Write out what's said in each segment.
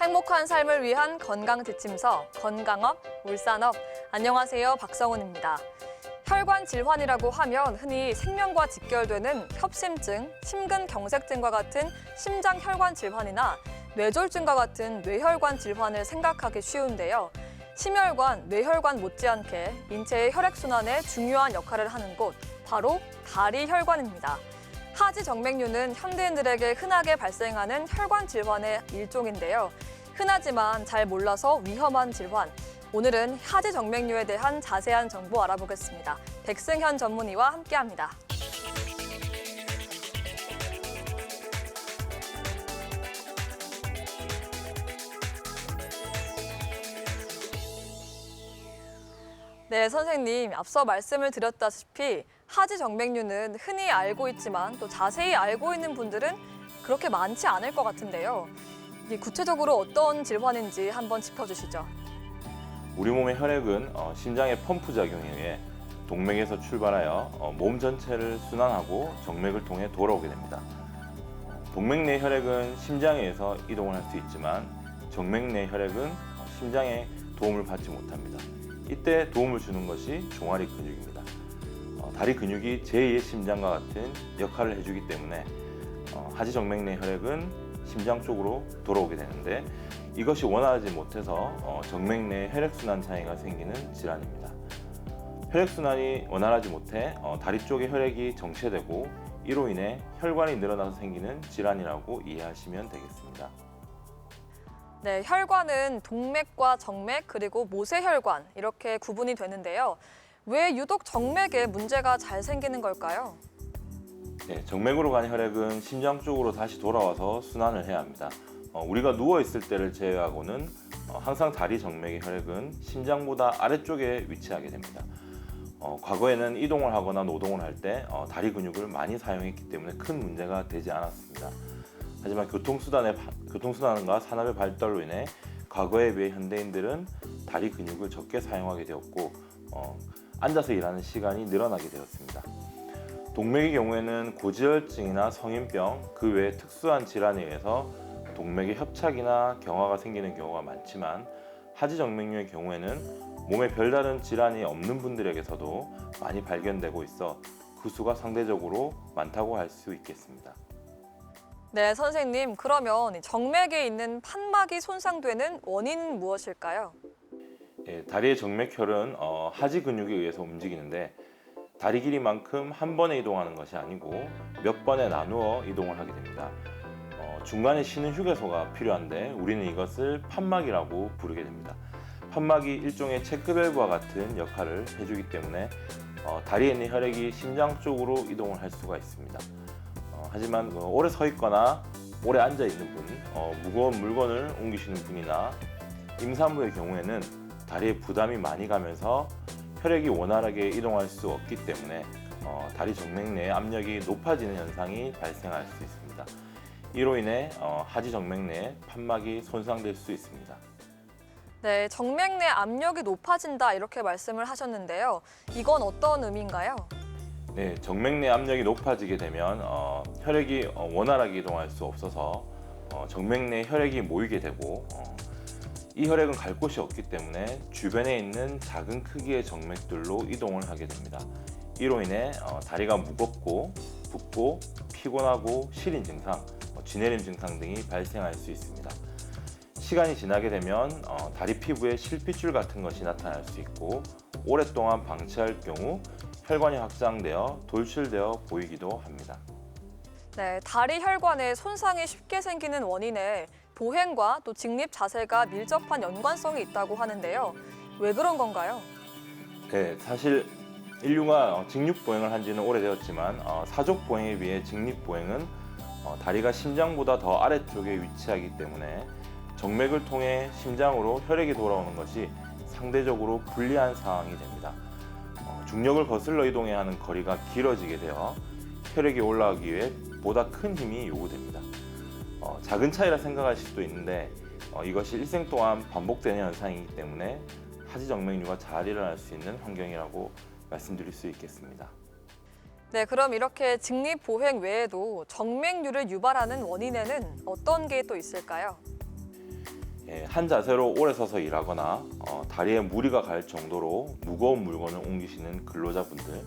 행복한 삶을 위한 건강지침서, 건강업, 울산업. 안녕하세요, 박성훈입니다. 혈관 질환이라고 하면 흔히 생명과 직결되는 협심증, 심근경색증과 같은 심장 혈관 질환이나 뇌졸중과 같은 뇌혈관 질환을 생각하기 쉬운데요. 심혈관, 뇌혈관 못지않게 인체의 혈액순환에 중요한 역할을 하는 곳, 바로 다리 혈관입니다. 하지정맥류는 현대인들에게 흔하게 발생하는 혈관 질환의 일종인데요. 흔하지만 잘 몰라서 위험한 질환. 오늘은 하지정맥류에 대한 자세한 정보 알아보겠습니다. 백승현 전문의와 함께합니다. 네, 선생님. 앞서 말씀을 드렸다시피 하지정맥류는 흔히 알고 있지만 또 자세히 알고 있는 분들은 그렇게 많지 않을 것 같은데요. 이게 구체적으로 어떤 질환인지 한번 짚어주시죠. 우리 몸의 혈액은 심장의 펌프 작용에 의해 동맥에서 출발하여 몸 전체를 순환하고 정맥을 통해 돌아오게 됩니다. 동맥 내 혈액은 심장에 의해서 이동을 할 수 있지만 정맥 내 혈액은 심장에 도움을 받지 못합니다. 이때 도움을 주는 것이 종아리 근육입니다. 다리 근육이 제2의 심장과 같은 역할을 해주기 때문에 하지정맥 내 혈액은 심장 쪽으로 돌아오게 되는데 이것이 원활하지 못해서 정맥 내 혈액순환 장애가 생기는 질환입니다. 혈액순환이 원활하지 못해 다리 쪽의 혈액이 정체되고 이로 인해 혈관이 늘어나서 생기는 질환이라고 이해하시면 되겠습니다. 네, 혈관은 동맥과 정맥 그리고 모세혈관 이렇게 구분이 되는데요. 왜 유독 정맥에 문제가 잘 생기는 걸까요? 네, 정맥으로 가는 혈액은 심장 쪽으로 다시 돌아와서 순환을 해야 합니다. 우리가 누워있을 때를 제외하고는 항상 다리 정맥의 혈액은 심장보다 아래쪽에 위치하게 됩니다. 과거에는 이동을 하거나 노동을 할 때 다리 근육을 많이 사용했기 때문에 큰 문제가 되지 않았습니다. 하지만 교통수단과 산업의 발달로 인해 과거에 비해 현대인들은 다리 근육을 적게 사용하게 되었고 앉아서 일하는 시간이 늘어나게 되었습니다. 동맥의 경우에는 고지혈증이나 성인병, 그 외에 특수한 질환에 의해서 동맥의 협착이나 경화가 생기는 경우가 많지만 하지정맥류의 경우에는 몸에 별다른 질환이 없는 분들에게서도 많이 발견되고 있어 그 수가 상대적으로 많다고 할 수 있겠습니다. 네, 선생님. 그러면 정맥에 있는 판막이 손상되는 원인은 무엇일까요? 예, 다리의 정맥혈은 하지 근육에 의해서 움직이는데 다리 길이만큼 한 번에 이동하는 것이 아니고 몇 번에 나누어 이동을 하게 됩니다. 중간에 쉬는 휴게소가 필요한데 우리는 이것을 판막이라고 부르게 됩니다. 판막이 일종의 체크밸브와 같은 역할을 해주기 때문에 다리에 있는 혈액이 심장 쪽으로 이동을 할 수가 있습니다. 하지만 오래 서 있거나 오래 앉아 있는 분, 무거운 물건을 옮기시는 분이나 임산부의 경우에는 다리에 부담이 많이 가면서 혈액이 원활하게 이동할 수 없기 때문에 다리 정맥 내 압력이 높아지는 현상이 발생할 수 있습니다. 이로 인해 하지정맥 내 판막이 손상될 수 있습니다. 네, 정맥 내 압력이 높아진다 이렇게 말씀을 하셨는데요. 이건 어떤 의미인가요? 네, 정맥 내 압력이 높아지게 되면 혈액이 원활하게 이동할 수 없어서 정맥 내 혈액이 모이게 되고 이 혈액은 갈 곳이 없기 때문에 주변에 있는 작은 크기의 정맥들로 이동을 하게 됩니다. 이로 인해 다리가 무겁고 붓고 피곤하고 시린 증상, 쥐내림 증상 등이 발생할 수 있습니다. 시간이 지나게 되면 다리 피부에 실핏줄 같은 것이 나타날 수 있고 오랫동안 방치할 경우 혈관이 확장되어 돌출되어 보이기도 합니다. 네, 다리 혈관에 손상이 쉽게 생기는 원인에 보행과 또 직립 자세가 밀접한 연관성이 있다고 하는데요. 왜 그런 건가요? 네, 사실 인류가 직립보행을 한 지는 오래되었지만 사족보행에 비해 직립보행은 다리가 심장보다 더 아래쪽에 위치하기 때문에 정맥을 통해 심장으로 혈액이 돌아오는 것이 상대적으로 불리한 상황이 됩니다. 중력을 거슬러 이동해야 하는 거리가 길어지게 되어 혈액이 올라가기 위해 보다 큰 힘이 요구됩니다. 작은 차이라 생각하실 수도 있는데 이것이 일생 동안 반복되는 현상이기 때문에 하지정맥류가 잘 일어날 수 있는 환경이라고 말씀드릴 수 있겠습니다. 네, 그럼 이렇게 직립보행 외에도 정맥류를 유발하는 원인에는 어떤 게 또 있을까요? 한 자세로 오래 서서 일하거나 다리에 무리가 갈 정도로 무거운 물건을 옮기시는 근로자분들,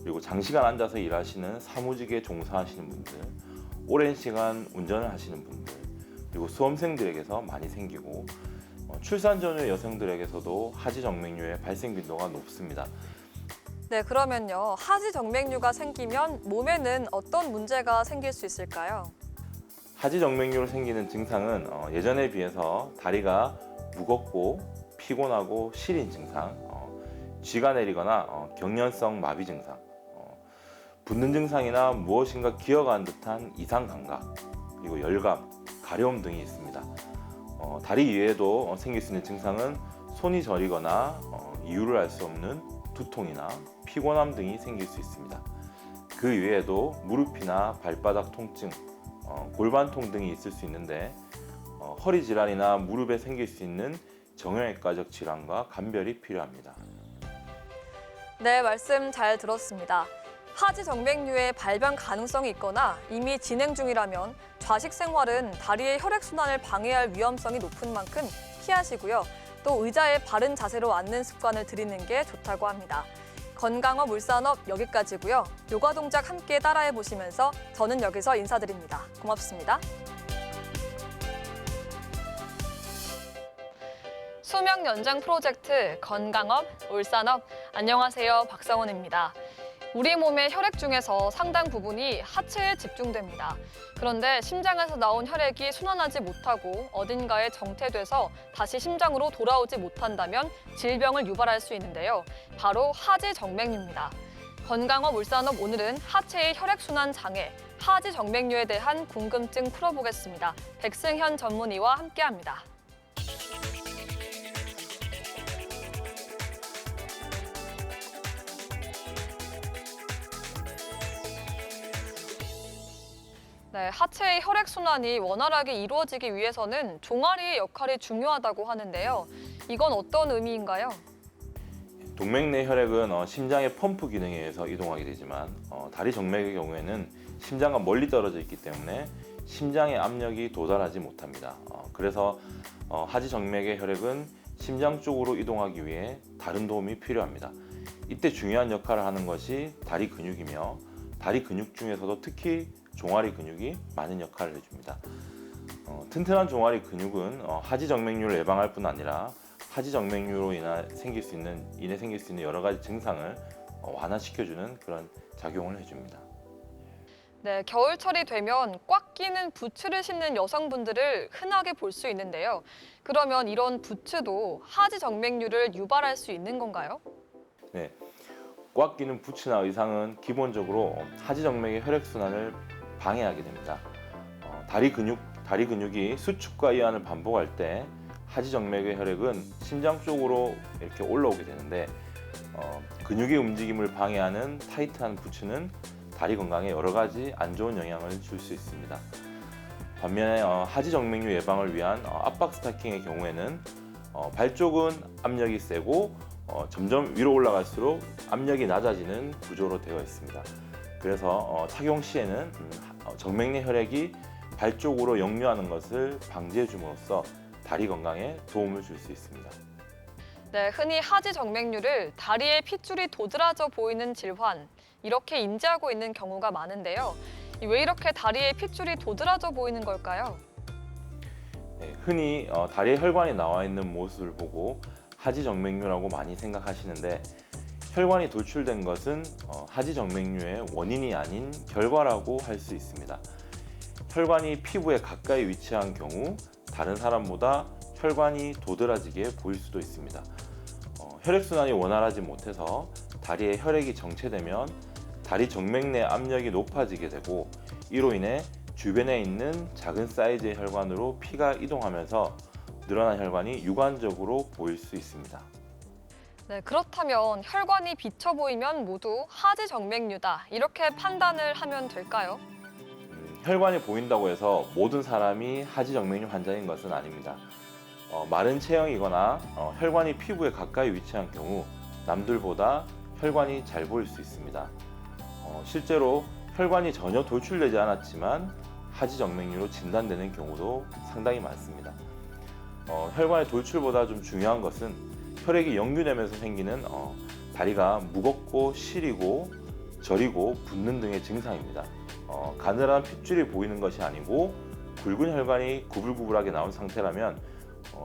그리고 장시간 앉아서 일하시는 사무직에 종사하시는 분들, 오랜 시간 운전을 하시는 분들, 그리고 수험생들에게서 많이 생기고 출산 전후 여성들에게서도 하지 정맥류의 발생 빈도가 높습니다. 네, 그러면요. 하지 정맥류가 생기면 몸에는 어떤 문제가 생길 수 있을까요? 하지 정맥류로 생기는 증상은 예전에 비해서 다리가 무겁고 피곤하고 시린 증상, 쥐가 내리거나 경련성 마비 증상, 붓는 증상이나 무엇인가 기어가는 듯한 이상 감각, 그리고 열감, 가려움 등이 있습니다. 다리 이외에도 생길 수 있는 증상은 손이 저리거나 이유를 알 수 없는 두통이나 피곤함 등이 생길 수 있습니다. 그 외에도 무릎이나 발바닥 통증, 골반통 등이 있을 수 있는데 허리 질환이나 무릎에 생길 수 있는 정형외과적 질환과 감별이 필요합니다. 네, 말씀 잘 들었습니다. 하지 정맥류의 발병 가능성이 있거나 이미 진행 중이라면 좌식 생활은 다리의 혈액순환을 방해할 위험성이 높은 만큼 피하시고요. 또 의자에 바른 자세로 앉는 습관을 들이는 게 좋다고 합니다. 건강업 울산업 여기까지고요. 요가 동작 함께 따라해 보시면서 저는 여기서 인사드립니다. 고맙습니다. 수명 연장 프로젝트 건강업 울산업 안녕하세요. 박성원입니다. 우리 몸의 혈액 중에서 상당 부분이 하체에 집중됩니다. 그런데 심장에서 나온 혈액이 순환하지 못하고 어딘가에 정체돼서 다시 심장으로 돌아오지 못한다면 질병을 유발할 수 있는데요. 바로 하지 정맥류입니다. 건강업 울산업 오늘은 하체의 혈액순환 장애, 하지 정맥류에 대한 궁금증 풀어보겠습니다. 백승현 전문의와 함께합니다. 네, 하체의 혈액순환이 원활하게 이루어지기 위해서는 종아리의 역할이 중요하다고 하는데요. 이건 어떤 의미인가요? 동맥 내 혈액은 심장의 펌프 기능에 의해서 이동하게 되지만 다리 정맥의 경우에는 심장과 멀리 떨어져 있기 때문에 심장의 압력이 도달하지 못합니다. 그래서 하지 정맥의 혈액은 심장 쪽으로 이동하기 위해 다른 도움이 필요합니다. 이때 중요한 역할을 하는 것이 다리 근육이며 다리 근육 중에서도 특히 종아리 근육이 많은 역할을 해줍니다. 튼튼한 종아리 근육은 하지 정맥류를 예방할 뿐 아니라 하지 정맥류로 인해 생길 수 있는 여러 가지 증상을 완화시켜주는 그런 작용을 해줍니다. 네, 겨울철이 되면 꽉 끼는 부츠를 신는 여성분들을 흔하게 볼 수 있는데요. 그러면 이런 부츠도 하지 정맥류를 유발할 수 있는 건가요? 네, 꽉 끼는 부츠나 의상은 기본적으로 하지 정맥의 혈액순환을 방해하게 됩니다. 다리 근육이 수축과 이완을 반복할 때 하지 정맥의 혈액은 심장 쪽으로 이렇게 올라오게 되는데 근육의 움직임을 방해하는 타이트한 부츠는 다리 건강에 여러 가지 안 좋은 영향을 줄 수 있습니다. 반면에 하지 정맥류 예방을 위한 압박 스타킹의 경우에는 발 쪽은 압력이 세고 점점 위로 올라갈수록 압력이 낮아지는 구조로 되어 있습니다. 그래서 착용 시에는 정맥 내 혈액이 발 쪽으로 역류하는 것을 방지해 줌으로써 다리 건강에 도움을 줄 수 있습니다. 네, 흔히 하지 정맥류를 다리에 핏줄이 도드라져 보이는 질환, 이렇게 인지하고 있는 경우가 많은데요. 왜 이렇게 다리에 핏줄이 도드라져 보이는 걸까요? 네, 흔히 다리에 혈관이 나와 있는 모습을 보고 하지 정맥류라고 많이 생각하시는데 혈관이 돌출된 것은 하지 정맥류의 원인이 아닌 결과라고 할 수 있습니다. 혈관이 피부에 가까이 위치한 경우 다른 사람보다 혈관이 도드라지게 보일 수도 있습니다. 혈액순환이 원활하지 못해서 다리에 혈액이 정체되면 다리 정맥 내 압력이 높아지게 되고 이로 인해 주변에 있는 작은 사이즈의 혈관으로 피가 이동하면서 늘어난 혈관이 유관적으로 보일 수 있습니다. 네, 그렇다면 혈관이 비쳐 보이면 모두 하지 정맥류다, 이렇게 판단을 하면 될까요? 혈관이 보인다고 해서 모든 사람이 하지 정맥류 환자인 것은 아닙니다. 마른 체형이거나 혈관이 피부에 가까이 위치한 경우 남들보다 혈관이 잘 보일 수 있습니다. 실제로 혈관이 전혀 돌출되지 않았지만 하지 정맥류로 진단되는 경우도 상당히 많습니다. 혈관의 돌출보다 좀 중요한 것은 혈액이 역류되면서 생기는 다리가 무겁고 시리고 저리고 붓는 등의 증상입니다. 가늘한 핏줄이 보이는 것이 아니고 굵은 혈관이 구불구불하게 나온 상태라면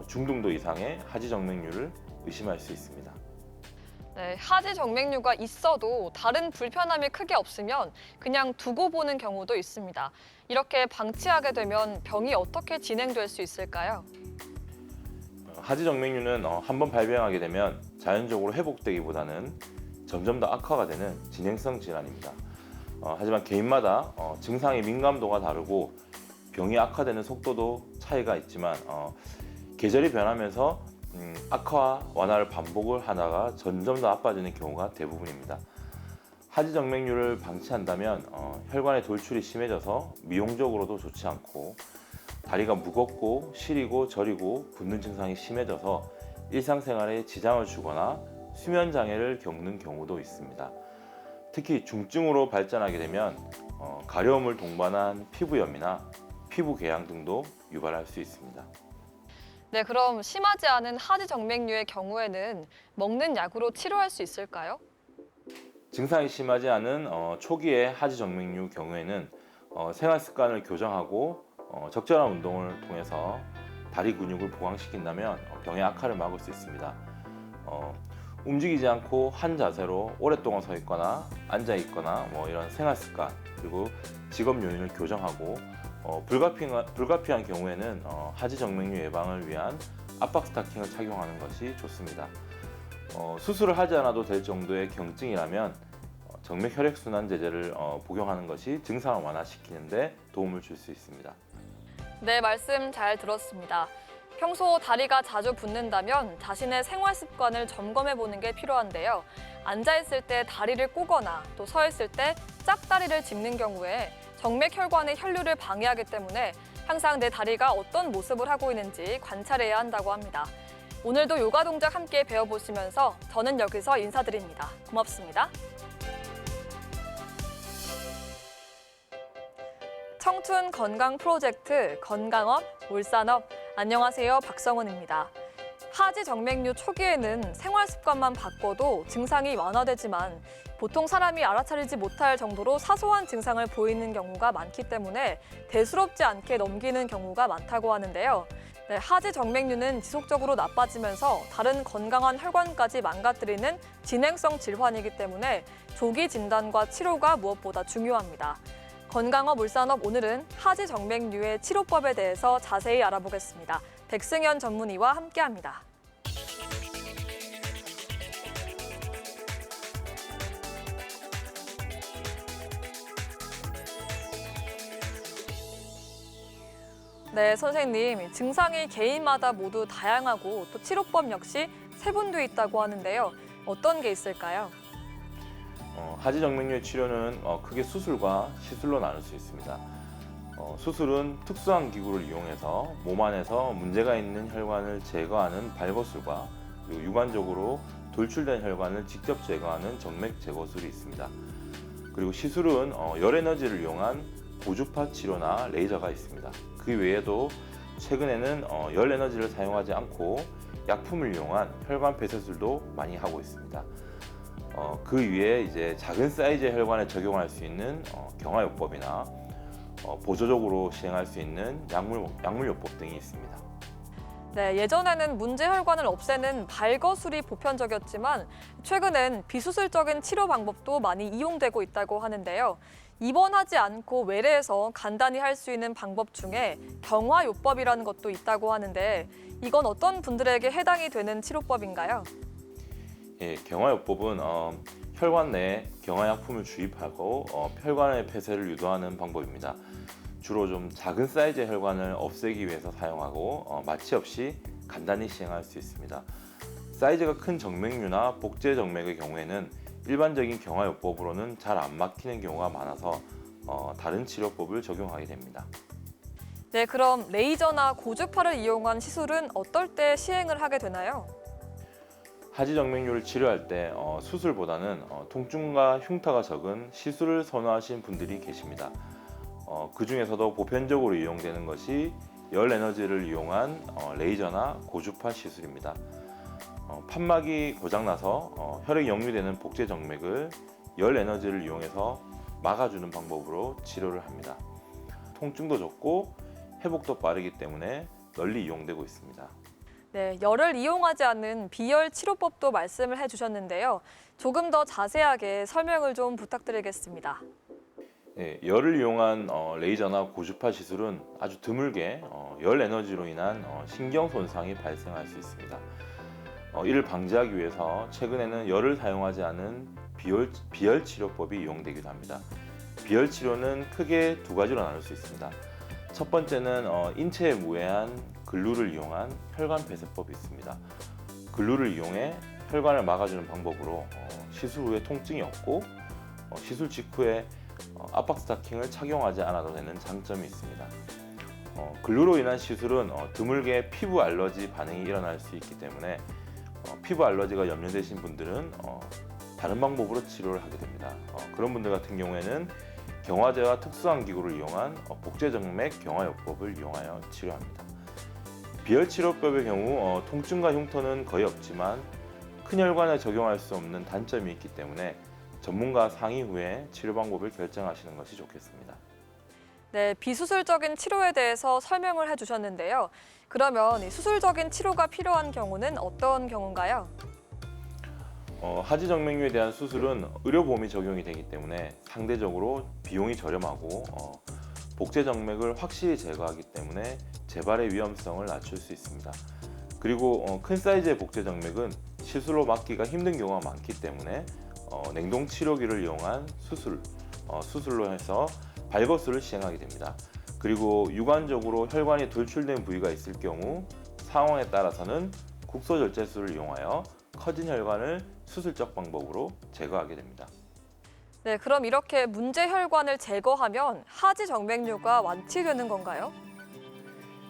중등도 이상의 하지정맥류를 의심할 수 있습니다. 네, 하지 정맥류가 있어도 다른 불편함이 크게 없으면 그냥 두고 보는 경우도 있습니다. 이렇게 방치하게 되면 병이 어떻게 진행될 수 있을까요? 하지정맥류는 한번 발병하게 되면 자연적으로 회복되기보다는 점점 더 악화가 되는 진행성 질환입니다. 하지만 개인마다 증상의 민감도가 다르고 병이 악화되는 속도도 차이가 있지만 계절이 변하면서 악화와 완화를 반복을 하다가 점점 더 나빠지는 경우가 대부분입니다. 하지정맥류를 방치한다면 혈관의 돌출이 심해져서 미용적으로도 좋지 않고 다리가 무겁고 시리고 저리고 붓는 증상이 심해져서 일상생활에 지장을 주거나 수면 장애를 겪는 경우도 있습니다. 특히 중증으로 발전하게 되면 가려움을 동반한 피부염이나 피부 궤양 등도 유발할 수 있습니다. 네, 그럼 심하지 않은 하지 정맥류의 경우에는 먹는 약으로 치료할 수 있을까요? 증상이 심하지 않은 초기의 하지정맥류 경우에는 생활 습관을 교정하고 적절한 운동을 통해서 다리 근육을 보강시킨다면 병의 악화를 막을 수 있습니다. 움직이지 않고 한 자세로 오랫동안 서 있거나 앉아 있거나 이런 생활 습관 그리고 직업 요인을 교정하고 불가피한 경우에는 하지정맥류 예방을 위한 압박 스타킹을 착용하는 것이 좋습니다. 수술을 하지 않아도 될 정도의 경증이라면 정맥 혈액순환 제제를 복용하는 것이 증상을 완화시키는 데 도움을 줄 수 있습니다. 네, 말씀 잘 들었습니다. 평소 다리가 자주 붓는다면 자신의 생활 습관을 점검해 보는 게 필요한데요. 앉아 있을 때 다리를 꼬거나 또 서 있을 때 짝다리를 짚는 경우에 정맥 혈관의 혈류를 방해하기 때문에 항상 내 다리가 어떤 모습을 하고 있는지 관찰해야 한다고 합니다. 오늘도 요가 동작 함께 배워보시면서 저는 여기서 인사드립니다. 고맙습니다. 청춘 건강 프로젝트 건강업 울산업 안녕하세요, 박성은입니다. 하지 정맥류 초기에는 생활 습관만 바꿔도 증상이 완화되지만 보통 사람이 알아차리지 못할 정도로 사소한 증상을 보이는 경우가 많기 때문에 대수롭지 않게 넘기는 경우가 많다고 하는데요. 네, 하지 정맥류는 지속적으로 나빠지면서 다른 건강한 혈관까지 망가뜨리는 진행성 질환이기 때문에 조기 진단과 치료가 무엇보다 중요합니다. 건강업 울산업 오늘은 하지 정맥류의 치료법에 대해서 자세히 알아보겠습니다. 백승현 전문의와 함께합니다. 네, 선생님. 증상이 개인마다 모두 다양하고 또 치료법 역시 세분돼 있다고 하는데요. 어떤 게 있을까요? 하지정맥류의 치료는 크게 수술과 시술로 나눌 수 있습니다. 수술은 특수한 기구를 이용해서 몸 안에서 문제가 있는 혈관을 제거하는 발거술과 그리고 유관적으로 돌출된 혈관을 직접 제거하는 정맥 제거술이 있습니다. 그리고 시술은 열 에너지를 이용한 고주파 치료나 레이저가 있습니다. 그 외에도 최근에는 열 에너지를 사용하지 않고 약품을 이용한 혈관 폐쇄술도 많이 하고 있습니다. 그 위에 이제 작은 사이즈의 혈관에 적용할 수 있는 경화요법이나 보조적으로 시행할 수 있는 약물요법 등이 있습니다. 네, 예전에는 문제 혈관을 없애는 발거술이 보편적이었지만 최근엔 비수술적인 치료 방법도 많이 이용되고 있다고 하는데요. 입원하지 않고 외래에서 간단히 할 수 있는 방법 중에 경화요법이라는 것도 있다고 하는데 이건 어떤 분들에게 해당이 되는 치료법인가요? 예, 경화요법은 혈관 내에 경화약품을 주입하고 혈관의 폐쇄를 유도하는 방법입니다. 주로 좀 작은 사이즈의 혈관을 없애기 위해서 사용하고 마취 없이 간단히 시행할 수 있습니다. 사이즈가 큰 정맥류나 복제 정맥의 경우에는 일반적인 경화요법으로는 잘 안 막히는 경우가 많아서 다른 치료법을 적용하게 됩니다. 네, 그럼 레이저나 고주파를 이용한 시술은 어떨 때 시행을 하게 되나요? 하지정맥류를 치료할 때 수술보다는 통증과 흉터가 적은 시술을 선호하시는 분들이 계십니다. 그 중에서도 보편적으로 이용되는 것이 열 에너지를 이용한 레이저나 고주파 시술입니다. 판막이 고장나서 혈액이 역류되는 복제 정맥을 열 에너지를 이용해서 막아주는 방법으로 치료를 합니다. 통증도 적고 회복도 빠르기 때문에 널리 이용되고 있습니다. 네, 열을 이용하지 않는 비열 치료법도 말씀을 해주셨는데요. 조금 더 자세하게 설명을 좀 부탁드리겠습니다. 네, 열을 이용한 레이저나 고주파 시술은 아주 드물게 열 에너지로 인한 신경 손상이 발생할 수 있습니다. 이를 방지하기 위해서 최근에는 열을 사용하지 않은 비열 치료법이 이용되기도 합니다. 비열 치료는 크게 두 가지로 나눌 수 있습니다. 첫 번째는 인체에 무해한 글루를 이용한 혈관 폐쇄법이 있습니다. 글루를 이용해 혈관을 막아주는 방법으로 시술 후에 통증이 없고 시술 직후에 압박 스타킹을 착용하지 않아도 되는 장점이 있습니다. 글루로 인한 시술은 드물게 피부 알러지 반응이 일어날 수 있기 때문에 피부 알러지가 염려되신 분들은 다른 방법으로 치료를 하게 됩니다. 그런 분들 같은 경우에는 경화제와 특수한 기구를 이용한 복제정맥 경화요법을 이용하여 치료합니다. 비열 치료법의 경우 통증과 흉터는 거의 없지만 큰 혈관에 적용할 수 없는 단점이 있기 때문에 전문가 상의 후에 치료 방법을 결정하시는 것이 좋겠습니다. 네, 비수술적인 치료에 대해서 설명을 해주셨는데요. 그러면 이 수술적인 치료가 필요한 경우는 어떤 경우인가요? 하지 정맥류에 대한 수술은 의료보험이 적용이 되기 때문에 상대적으로 비용이 저렴하고 복제 정맥을 확실히 제거하기 때문에 재발의 위험성을 낮출 수 있습니다. 그리고 큰 사이즈의 복제 정맥은 시술로 막기가 힘든 경우가 많기 때문에 냉동 치료기를 이용한 수술로 해서 발거술을 시행하게 됩니다. 그리고 유관적으로 혈관이 돌출된 부위가 있을 경우 상황에 따라서는 국소절제술을 이용하여 커진 혈관을 수술적 방법으로 제거하게 됩니다. 네, 그럼 이렇게 문제 혈관을 제거하면 하지 정맥류가 완치되는 건가요?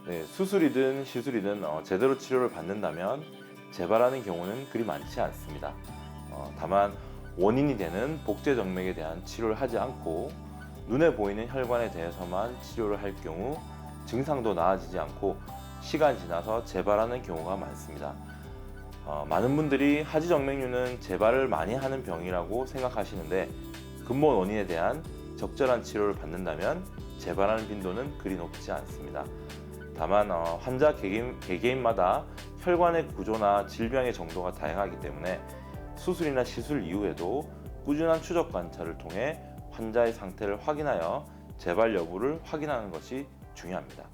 네, 수술이든 시술이든 제대로 치료를 받는다면 재발하는 경우는 그리 많지 않습니다. 다만 원인이 되는 복제 정맥에 대한 치료를 하지 않고 눈에 보이는 혈관에 대해서만 치료를 할 경우 증상도 나아지지 않고 시간이 지나서 재발하는 경우가 많습니다. 많은 분들이 하지 정맥류는 재발을 많이 하는 병이라고 생각하시는데 근본 원인에 대한 적절한 치료를 받는다면 재발하는 빈도는 그리 높지 않습니다. 다만 환자 개개인마다 혈관의 구조나 질병의 정도가 다양하기 때문에 수술이나 시술 이후에도 꾸준한 추적 관찰을 통해 환자의 상태를 확인하여 재발 여부를 확인하는 것이 중요합니다.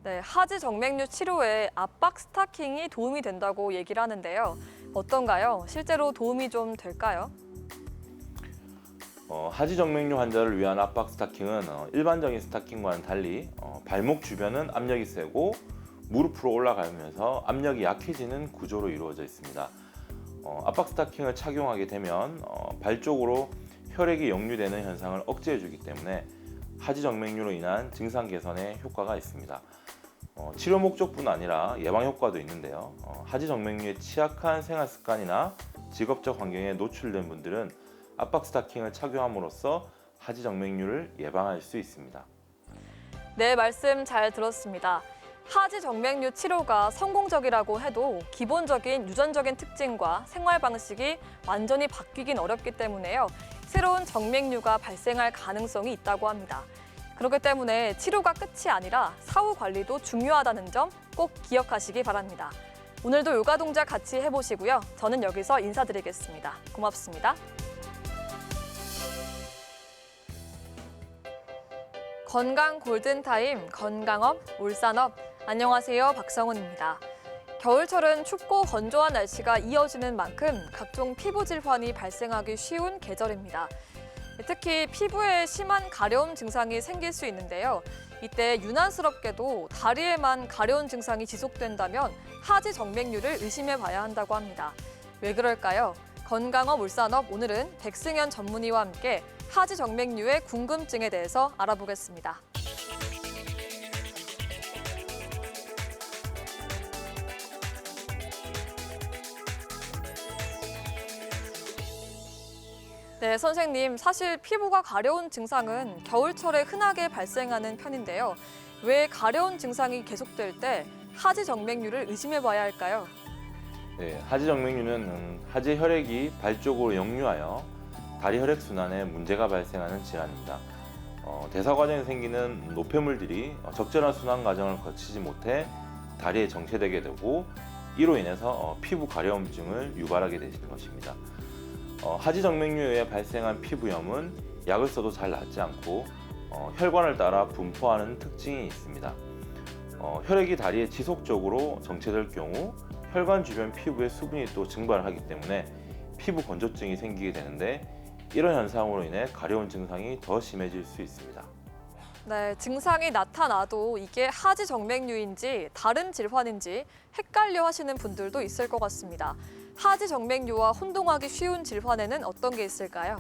네, 하지 정맥류 치료에 압박 스타킹이 도움이 된다고 얘기를 하는데요. 어떤가요? 실제로 도움이 좀 될까요? 하지 정맥류 환자를 위한 압박 스타킹은 일반적인 스타킹과는 달리 발목 주변은 압력이 세고 무릎으로 올라가면서 압력이 약해지는 구조로 이루어져 있습니다. 압박 스타킹을 착용하게 되면 발 쪽으로 혈액이 역류되는 현상을 억제해주기 때문에 하지 정맥류로 인한 증상 개선에 효과가 있습니다. 치료 목적뿐 아니라 예방 효과도 있는데요. 하지 정맥류에 취약한 생활 습관이나 직업적 환경에 노출된 분들은 압박 스타킹을 착용함으로써 하지 정맥류를 예방할 수 있습니다. 네, 말씀 잘 들었습니다. 하지 정맥류 치료가 성공적이라고 해도 기본적인 유전적인 특징과 생활 방식이 완전히 바뀌긴 어렵기 때문에요. 새로운 정맥류가 발생할 가능성이 있다고 합니다. 그렇기 때문에 치료가 끝이 아니라 사후 관리도 중요하다는 점 꼭 기억하시기 바랍니다. 오늘도 요가 동작 같이 해보시고요. 저는 여기서 인사드리겠습니다. 고맙습니다. 건강 골든타임 건강업 울산업 안녕하세요, 박성훈입니다. 겨울철은 춥고 건조한 날씨가 이어지는 만큼 각종 피부 질환이 발생하기 쉬운 계절입니다. 특히 피부에 심한 가려움 증상이 생길 수 있는데요. 이때 유난스럽게도 다리에만 가려운 증상이 지속된다면 하지 정맥류를 의심해 봐야 한다고 합니다. 왜 그럴까요? 건강업 울산업 오늘은 백승현 전문의와 함께 하지 정맥류의 궁금증에 대해서 알아보겠습니다. 네, 선생님, 사실 피부가 가려운 증상은 겨울철에 흔하게 발생하는 편인데요. 왜 가려운 증상이 계속될 때 하지 정맥류를 의심해 봐야 할까요? 네, 하지 정맥류는 하지 혈액이 발 쪽으로 역류하여 다리 혈액 순환에 문제가 발생하는 질환입니다. 대사 과정에 생기는 노폐물들이 적절한 순환 과정을 거치지 못해 다리에 정체되게 되고 이로 인해서 피부 가려움증을 유발하게 되는 것입니다. 하지 정맥류에 의해 발생한 피부염은 약을 써도 잘 낫지 않고 혈관을 따라 분포하는 특징이 있습니다. 혈액이 다리에 지속적으로 정체될 경우 혈관 주변 피부에 수분이 또 증발하기 때문에 피부 건조증이 생기게 되는데 이런 현상으로 인해 가려운 증상이 더 심해질 수 있습니다. 네, 증상이 나타나도 이게 하지 정맥류인지 다른 질환인지 헷갈려 하시는 분들도 있을 것 같습니다. 하지 정맥류와 혼동하기 쉬운 질환에는 어떤 게 있을까요?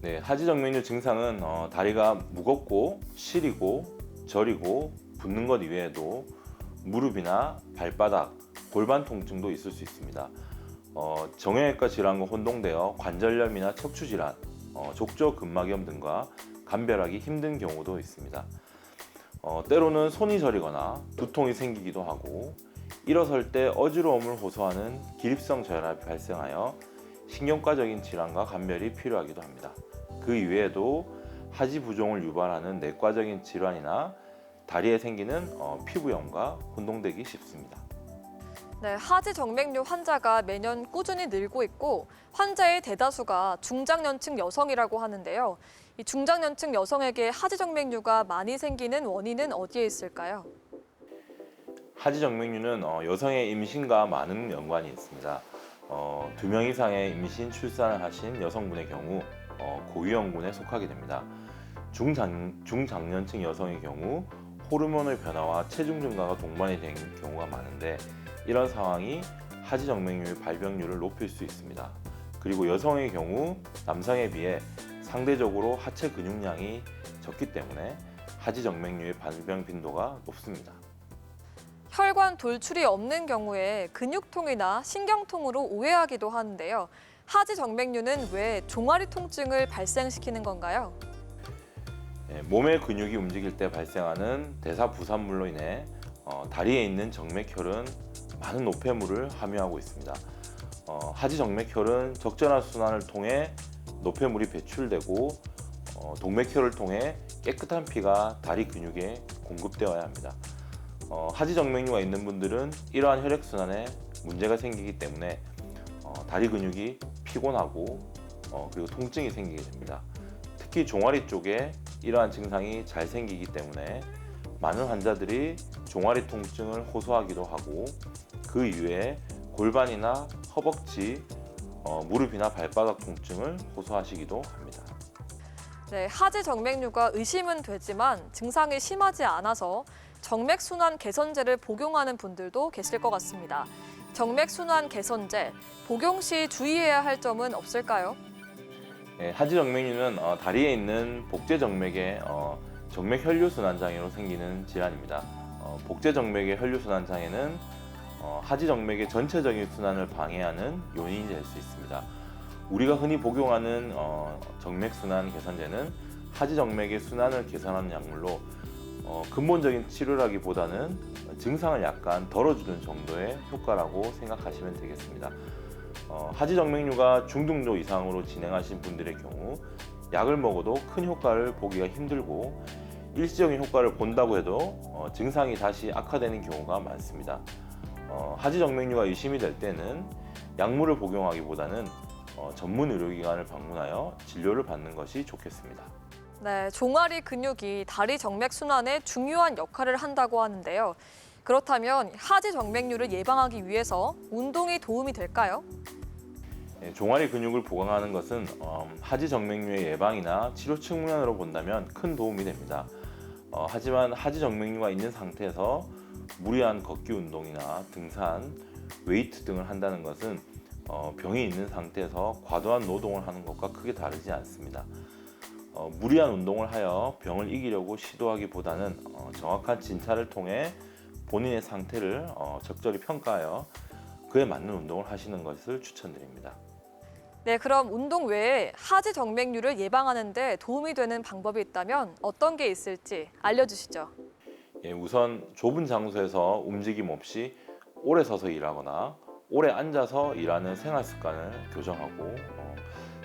네, 하지 정맥류 증상은 다리가 무겁고 시리고 저리고 붓는 것 이외에도 무릎이나 발바닥, 골반 통증도 있을 수 있습니다. 정형외과 질환과 혼동되어 관절염이나 척추 질환, 족저근막염 등과 감별하기 힘든 경우도 있습니다. 때로는 손이 저리거나 두통이 생기기도 하고 일어설 때 어지러움을 호소하는 기립성 저혈압이 발생하여 신경과적인 질환과 감별이 필요하기도 합니다. 그 이외에도 하지 부종을 유발하는 내과적인 질환이나 다리에 생기는 피부염과 혼동되기 쉽습니다. 네, 하지 정맥류 환자가 매년 꾸준히 늘고 있고 환자의 대다수가 중장년층 여성이라고 하는데요. 이 중장년층 여성에게 하지 정맥류가 많이 생기는 원인은 어디에 있을까요? 하지 정맥류는 여성의 임신과 많은 연관이 있습니다. 2명 이상의 임신 출산을 하신 여성분의 경우 고위험군에 속하게 됩니다. 중장년층 여성의 경우 호르몬의 변화와 체중 증가가 동반이 된 경우가 많은데 이런 상황이 하지 정맥류의 발병률을 높일 수 있습니다. 그리고 여성의 경우 남성에 비해 상대적으로 하체 근육량이 적기 때문에 하지 정맥류의 발병 빈도가 높습니다. 혈관 돌출이 없는 경우에 근육통이나 신경통으로 오해하기도 하는데요. 하지 정맥류는 왜 종아리 통증을 발생시키는 건가요? 몸의 근육이 움직일 때 발생하는 대사 부산물로 인해 다리에 있는 정맥혈은 많은 노폐물을 함유하고 있습니다. 하지 정맥혈은 적절한 순환을 통해 노폐물이 배출되고 동맥혈을 통해 깨끗한 피가 다리 근육에 공급되어야 합니다. 하지 정맥류가 있는 분들은 이러한 혈액순환에 문제가 생기기 때문에 다리 근육이 피곤하고 그리고 통증이 생기게 됩니다. 특히 종아리 쪽에 이러한 증상이 잘 생기기 때문에 많은 환자들이 종아리 통증을 호소하기도 하고 그 이외에 골반이나 허벅지, 무릎이나 발바닥 통증을 호소하시기도 합니다. 네, 하지 정맥류가 의심은 되지만 증상이 심하지 않아서 정맥순환 개선제를 복용하는 분들도 계실 것 같습니다. 정맥순환 개선제, 복용 시 주의해야 할 점은 없을까요? 하지 정맥류는 다리에 있는 복제 정맥의 정맥 혈류 순환 장애로 생기는 질환입니다. 복제 정맥의 혈류 순환 장애는 하지 정맥의 전체적인 순환을 방해하는 요인이 될 수 있습니다. 우리가 흔히 복용하는 정맥 순환 개선제는 하지 정맥의 순환을 개선하는 약물로 근본적인 치료라기보다는 증상을 약간 덜어주는 정도의 효과라고 생각하시면 되겠습니다. 하지 정맥류가 중등도 이상으로 진행하신 분들의 경우 약을 먹어도 큰 효과를 보기가 힘들고 일시적인 효과를 본다고 해도 증상이 다시 악화되는 경우가 많습니다. 하지 정맥류가 의심이 될 때는 약물을 복용하기보다는 전문 의료기관을 방문하여 진료를 받는 것이 좋겠습니다. 네, 종아리 근육이 다리 정맥 순환에 중요한 역할을 한다고 하는데요. 그렇다면 하지 정맥류를 예방하기 위해서 운동이 도움이 될까요? 종아리 근육을 보강하는 것은 하지 정맥류의 예방이나 치료 측면으로 본다면 큰 도움이 됩니다. 하지만 하지 정맥류가 있는 상태에서 무리한 걷기 운동이나 등산, 웨이트 등을 한다는 것은 병이 있는 상태에서 과도한 노동을 하는 것과 크게 다르지 않습니다. 무리한 운동을 하여 병을 이기려고 시도하기보다는 정확한 진찰을 통해 본인의 상태를 적절히 평가하여 그에 맞는 운동을 하시는 것을 추천드립니다. 네, 그럼 운동 외에 하지 정맥류를 예방하는 데 도움이 되는 방법이 있다면 어떤 게 있을지 알려주시죠. 우선 좁은 장소에서 움직임 없이 오래 서서 일하거나 오래 앉아서 일하는 생활 습관을 교정하고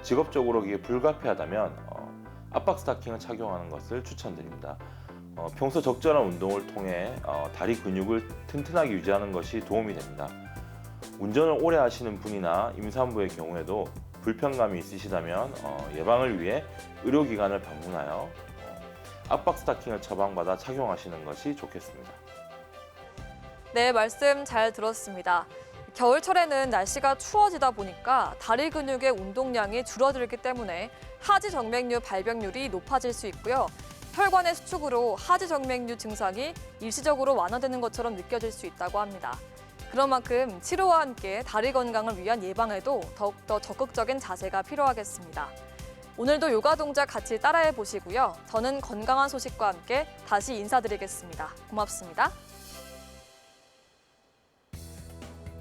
직업적으로 이게 불가피하다면 압박 스타킹을 착용하는 것을 추천드립니다. 평소 적절한 운동을 통해 다리 근육을 튼튼하게 유지하는 것이 도움이 됩니다. 운전을 오래 하시는 분이나 임산부의 경우에도 불편감이 있으시다면 예방을 위해 의료기관을 방문하여 압박 스타킹을 처방받아 착용하시는 것이 좋겠습니다. 네, 말씀 잘 들었습니다. 겨울철에는 날씨가 추워지다 보니까 다리 근육의 운동량이 줄어들기 때문에 하지 정맥류 발병률이 높아질 수 있고요. 혈관의 수축으로 하지 정맥류 증상이 일시적으로 완화되는 것처럼 느껴질 수 있다고 합니다. 그런 만큼 치료와 함께 다리 건강을 위한 예방에도 더욱더 적극적인 자세가 필요하겠습니다. 오늘도 요가 동작 같이 따라해 보시고요. 저는 건강한 소식과 함께 다시 인사드리겠습니다. 고맙습니다.